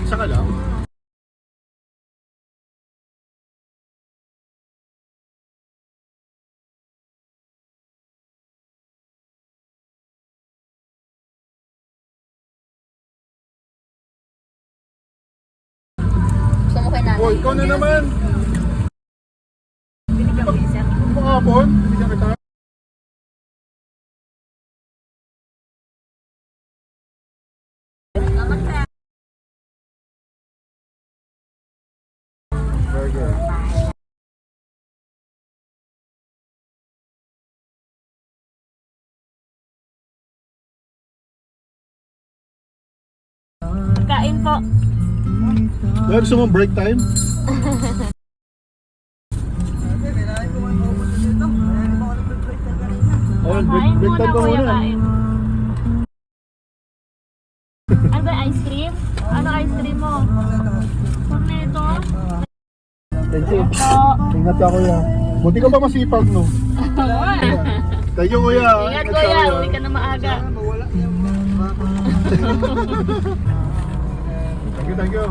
Isa ka lang? Gusto mo kay nanay? Oh, ikaw na naman! Binigyan mo isa. Makapon, binigyan kita. Salamat ka. Burger. Kain po. Dahil gusto mong break time? Oh, break time ka muna. Kain. Ano ba, ice cream? Ano ice cream mo? Cornetto? Thank you. Ito. Ingat ka kuya. Buti ka pa masipag no? Thank you kuya. Ingat kuya, uwi ka na maaga. Thank you, thank you.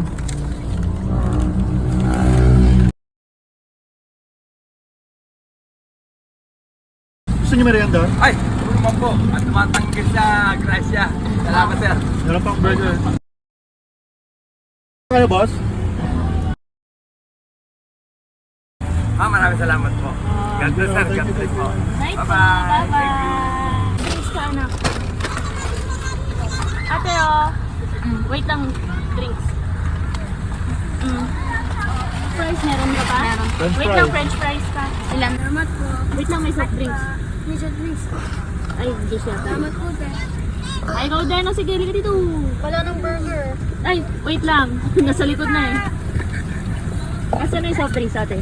Gusto niyo merienda? Ay, naman po. At tumatangkil sa Gracia. Salamat, sir. Meron pang burger. Kaya boss? Maraming salamat po. God bless, sir. God bless po. Night po. Bye-bye. Bye-bye. Drinks ka, anak. Ate, oh. Wait lang. Drinks. Fries, meron ka pa? Meron. French Wait fries. lang, french fries pa. Ilan? Salamat po. Wait lang, may soft drinks. May soft drinks. Ay, hindi siya. Salamat po, te. Ay, ikaw din. Sige, halika dito. Wala ng burger. Ay, wait lang. Nasa likod na eh. Asan na yung soft drinks, ate?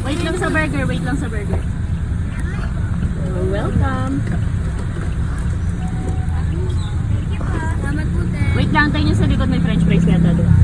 Wait lang sa burger. Wait lang sa burger. You're welcome. Salamat po, te. Wait lang, tayo niyo sa likod. May french fries kaya doon.